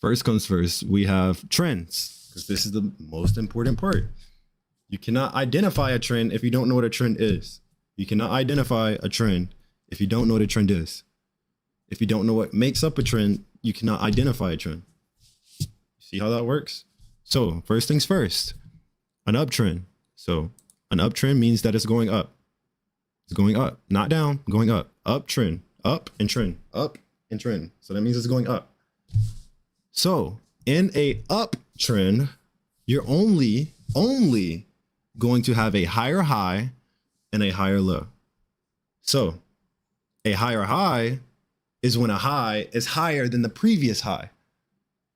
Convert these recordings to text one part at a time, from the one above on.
first comes first, we have trends, because this is the most important part. You cannot identify a trend if you don't know what a trend is. You cannot identify a trend if you don't know what a trend is. If you don't know what makes up a trend, you cannot identify a trend. See how that works? So first things first, an uptrend. So an uptrend means that it's going up. It's going up, not down, going up. Uptrend, up and trend, up and trend. So that means it's going up. So in a uptrend, you're only going to have a higher high and a higher low. So a higher high is when a high is higher than the previous high,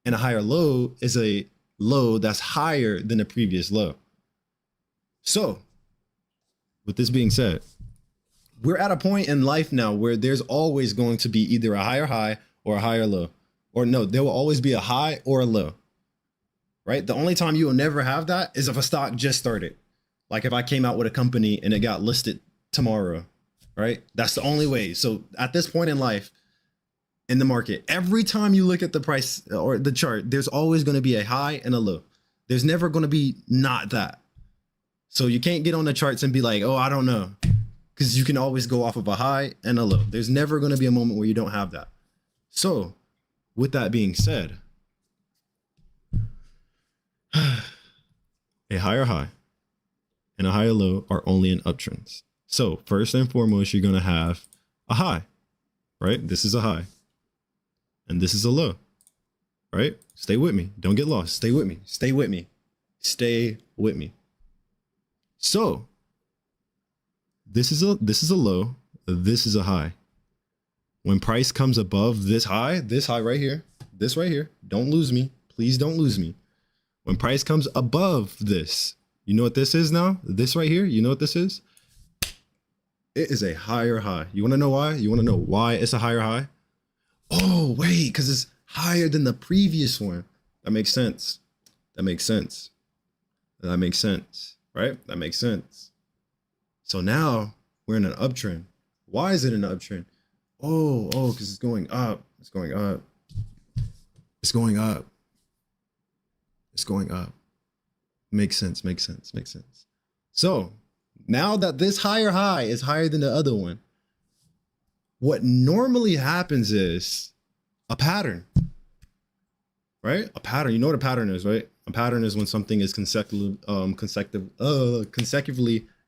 and a higher low is a low that's higher than the previous low. So with this being said, we're at a point in life now where there's always going to be either a higher high or a higher low, or no, there will always be a high or a low, right? The only time you will never have that is if a stock just started. Like if I came out with a company and it got listed tomorrow, right? That's the only way. So at this point in life, in the market, every time you look at the price or the chart, there's always going to be a high and a low. There's never going to be not that. So you can't get on the charts and be like, oh, I don't know. Because you can always go off of a high and a low. There's never going to be a moment where you don't have that. So with that being said, a higher high and a higher low are only in uptrends. So first and foremost, you're going to have a high, right? This is a high. And this is a low, right? Stay with me. Don't get lost. Stay with me. Stay with me. Stay with me. So this is a low. This is a high. When price comes above this high right here, this right here, don't lose me. Please don't lose me. When price comes above this, you know what this is now? This right here, you know what this is? It is a higher high. You want to know why? You want to know why it's a higher high? Oh, wait, because it's higher than the previous one. That makes sense. That makes sense. That makes sense, right? That makes sense. So now we're in an uptrend. Why is it an uptrend? Oh, because it's going up. It's going up. It's going up. It's going up. Makes sense, makes sense, makes sense. So now that this higher high is higher than the other one, what normally happens is a pattern, right? A pattern. You know what a pattern is, right? A pattern is when something is consecutively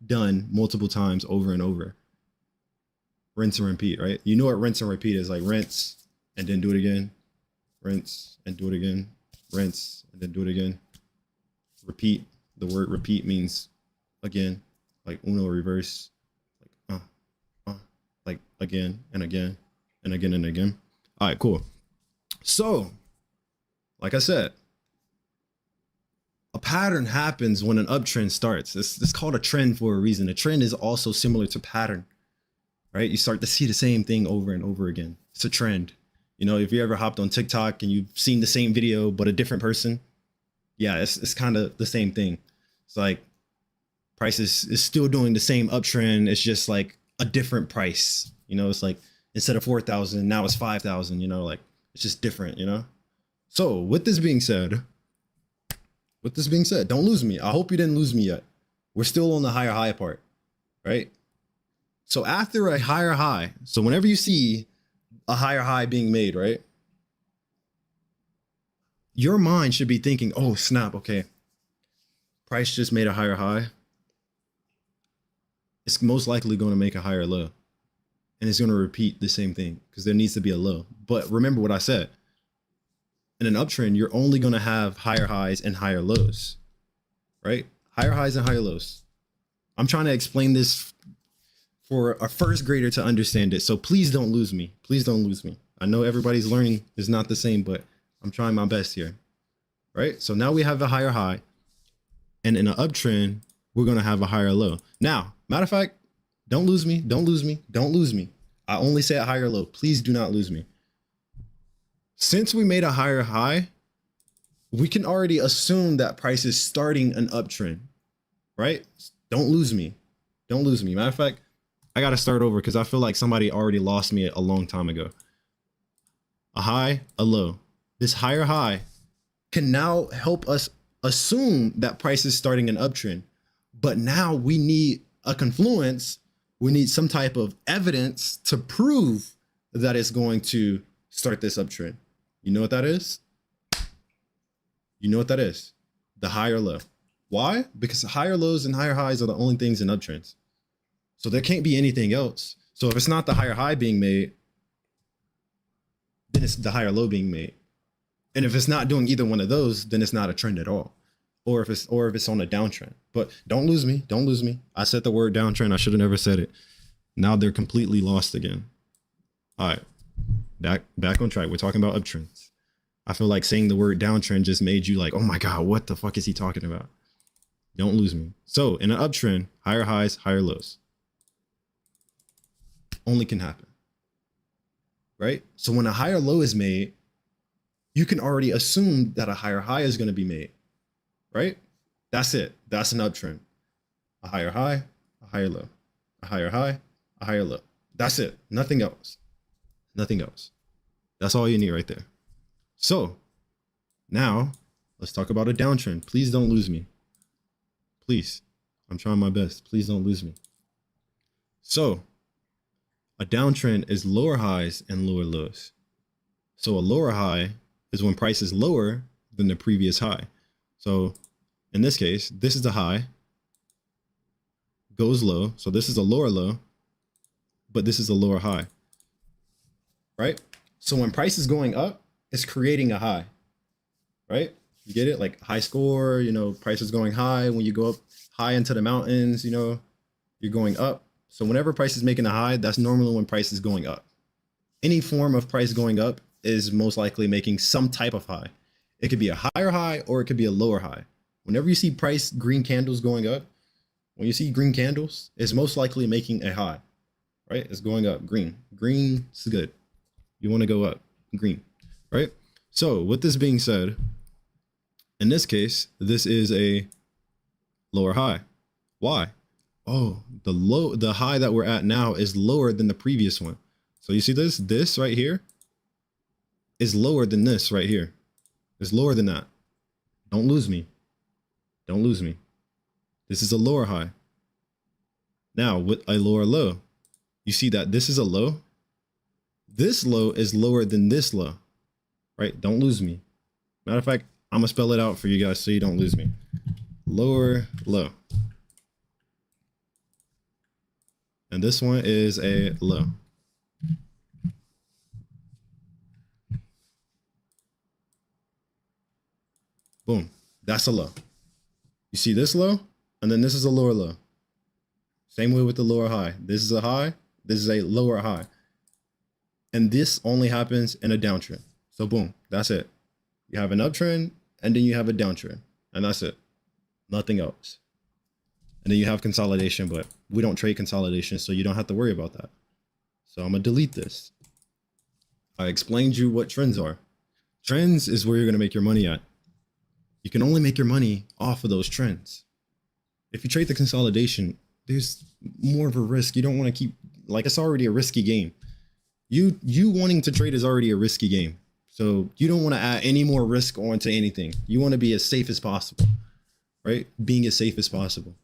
done multiple times over and over. Rinse and repeat, right? You know what rinse and repeat is, like rinse and then do it again. Rinse and do it again. Rinse and then do it again. Repeat. The word repeat means again, like uno reverse, like again and again and again and again. All right, cool. So, like I said, a pattern happens when an uptrend starts. It's called a trend for a reason. A trend is also similar to pattern, right? You start to see the same thing over and over again. It's a trend. You know, if you ever hopped on TikTok and you've seen the same video but a different person, yeah, it's kind of the same thing. It's like price is still doing the same uptrend. It's just like a different price. You know, it's like instead of 4,000, now it's 5,000, you know, like it's just different, you know? So with this being said, don't lose me. I hope you didn't lose me yet. We're still on the higher high part, right? So after a higher high, so whenever you see a higher high being made, right? Your mind should be thinking, oh, snap, okay. Price just made a higher high. It's most likely going to make a higher low. And it's going to repeat the same thing because there needs to be a low. But remember what I said. In an uptrend, you're only going to have higher highs and higher lows, right? Higher highs and higher lows. I'm trying to explain this for a first grader to understand it. So please don't lose me. Please don't lose me. I know everybody's learning is not the same, but I'm trying my best here, right? So now we have a higher high, and in an uptrend, we're going to have a higher low. Now, matter of fact, don't lose me. Don't lose me. Don't lose me. I only say a higher low. Please do not lose me. Since we made a higher high, we can already assume that price is starting an uptrend, right? Don't lose me. Don't lose me. Matter of fact, I got to start over because I feel like somebody already lost me a long time ago. A high, a low. This higher high can now help us assume that price is starting an uptrend. But now we need a confluence. We need some type of evidence to prove that it's going to start this uptrend. You know what that is? You know what that is? The higher low. Why? Because higher lows and higher highs are the only things in uptrends. So there can't be anything else. So if it's not the higher high being made, then it's the higher low being made. And if it's not doing either one of those, then it's not a trend at all. Or if it's on a downtrend. But don't lose me. Don't lose me. I said the word downtrend. I should have never said it. Now they're completely lost again. All right. Back on track. We're talking about uptrends. I feel like saying the word downtrend just made you like, oh my God, what the fuck is he talking about? Don't lose me. So in an uptrend, higher highs, higher lows. Only can happen. Right? So when a higher low is made, you can already assume that a higher high is going to be made. Right? That's it. That's an uptrend. A higher high, a higher low. A higher high, a higher low. That's it. Nothing else. Nothing else. That's all you need right there. So now let's talk about a downtrend. Please don't lose me. Please. I'm trying my best. Please don't lose me. So a downtrend is lower highs and lower lows. So a lower high is when price is lower than the previous high. So in this case, this is the high, goes low. So this is a lower low, but this is a lower high, right? So when price is going up, it's creating a high, right? You get it? Like high score, you know, price is going high. When you go up high into the mountains, you know, you're going up. So whenever price is making a high, that's normally when price is going up. Any form of price going up is most likely making some type of high. It could be a higher high or it could be a lower high. Whenever you see price green candles going up, when you see green candles, it's most likely making a high, right? It's going up, green. Green is good. You want to go up, green, right? So with this being said, in this case, this is a lower high. Why? Oh, the high that we're at now is lower than the previous one. So you see this right here is lower than this right here. It's lower than that. Don't lose me. Don't lose me. This is a lower high. Now with a lower low, you see that this is a low. This low is lower than this low, right? Don't lose me. Matter of fact, I'm gonna spell it out for you guys so you don't lose me. Lower low. And this one is a low. Boom, that's a low. You see this low, and then this is a lower low. Same way with the lower high. This is a high, this is a lower high. And this only happens in a downtrend. So boom, that's it. You have an uptrend, and then you have a downtrend, and that's it. Nothing else. And then you have consolidation, but we don't trade consolidation, so you don't have to worry about that. So I'm gonna delete this. I explained you what trends are. Trends is where you're gonna make your money at. You can only make your money off of those trends. If you trade the consolidation, there's more of a risk. You don't want to keep, like, it's already a risky game. You wanting to trade is already a risky game. So you don't want to add any more risk onto anything. You want to be as safe as possible, right? Being as safe as possible.